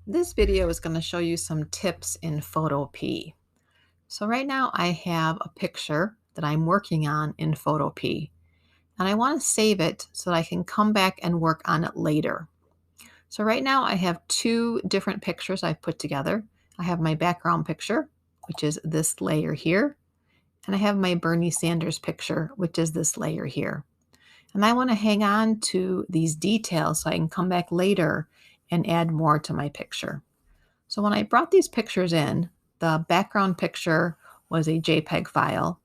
This video is going to show you some tips in Photopea. So right now I have a picture that I'm working on in Photopea, and I want to save it so that I can come back and work on it later. So right now I have two different pictures I've put together. I have my background picture, which is this layer here, and I have my Bernie Sanders picture, which is this layer here. And I want to hang on to these details so I can come back later and add more to my picture. So when I brought these pictures in, the background picture was a JPEG file,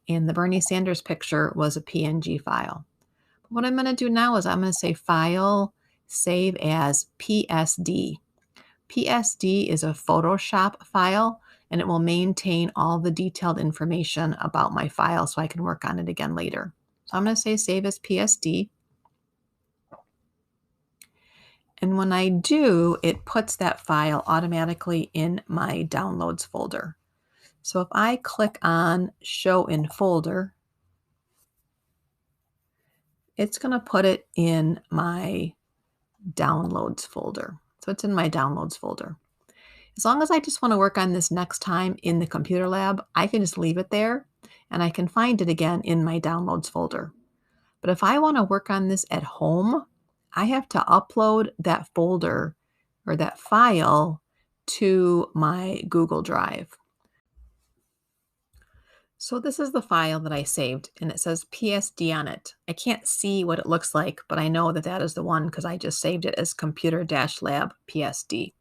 and the Bernie Sanders picture was a PNG file. But what I'm going to do now is I'm going to say File, Save as PSD. PSD is a Photoshop file, and it will maintain all the detailed information about my file so I can work on it again later. So I'm going to say Save as PSD. And when I do, it puts that file automatically in my downloads folder. So if I click on Show in Folder, it's going to put it in my downloads folder. So it's in my downloads folder. As long as I just want to work on this next time in the computer lab, I can just leave it there and I can find it again in my downloads folder. But if I want to work on this at home, I have to upload that folder or that file to my Google Drive. So this is the file that I saved, and it says PSD on it. I can't see what it looks like, but I know that that is the one because I just saved it as computer-lab PSD.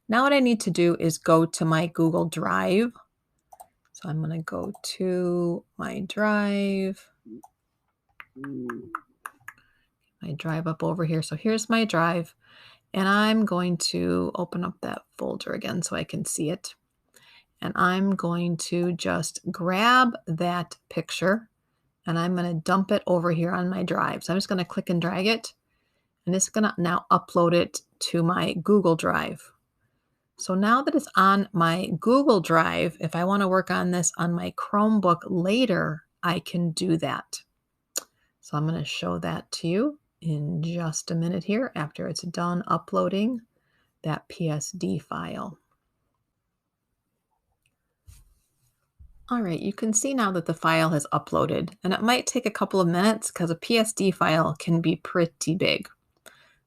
Now what I need to do is go to my Google Drive. So I'm going to go to my drive. My drive up over here. So here's my drive, and I'm going to open up that folder again so I can see it. And I'm going to just grab that picture and I'm going to dump it over here on my drive. So I'm just going to click and drag it, and it's going to now upload it to my Google Drive. So now that it's on my Google Drive, if I want to work on this on my Chromebook later, I can do that. So I'm going to show that to you in just a minute here after it's done uploading that PSD file. All right, you can see now that the file has uploaded, and it might take a couple of minutes because a PSD file can be pretty big.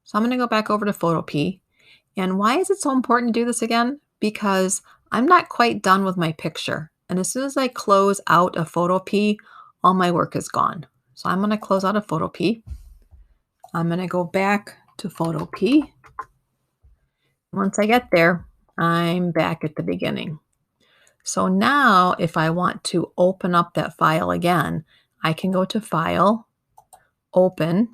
So I'm going to go back over to Photopea. And why is it so important to do this again? Because I'm not quite done with my picture. And as soon as I close out of Photopea, all my work is gone. So I'm going to close out of Photopea. I'm going to go back to Photopea. Once I get there, I'm back at the beginning. So now if I want to open up that file again, I can go to File, Open.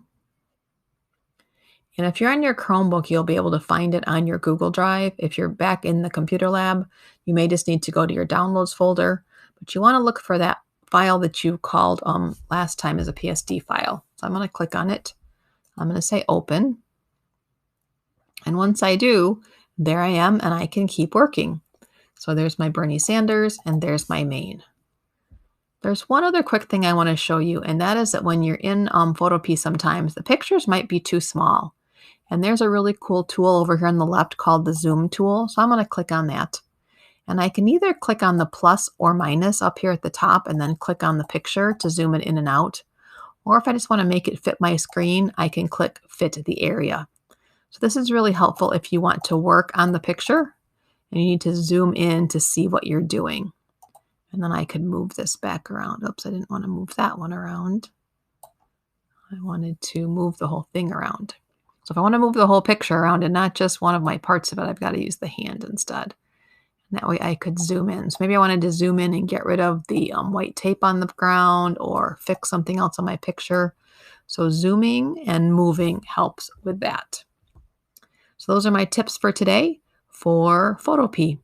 And if you're on your Chromebook, you'll be able to find it on your Google Drive. If you're back in the computer lab, you may just need to go to your downloads folder, but you want to look for that file that you called last time as a PSD file. So I'm going to click on it. I'm going to say Open. And once I do, there I am, and I can keep working. So there's my Bernie Sanders, and there's my main. There's one other quick thing I want to show you, and that is that when you're in Photopea sometimes, the pictures might be too small. And there's a really cool tool over here on the left called the Zoom tool. So I'm going to click on that. And I can either click on the plus or minus up here at the top and then click on the picture to zoom it in and out. Or if I just want to make it fit my screen, I can click Fit the Area. So this is really helpful if you want to work on the picture and you need to zoom in to see what you're doing. And then I could move this back around. Oops, I didn't want to move that one around. I wanted to move the whole thing around. So if I want to move the whole picture around and not just one of my parts of it, I've got to use the hand instead. And that way I could zoom in. So maybe I wanted to zoom in and get rid of the white tape on the ground or fix something else on my picture. So zooming and moving helps with that. So those are my tips for today for Photopea.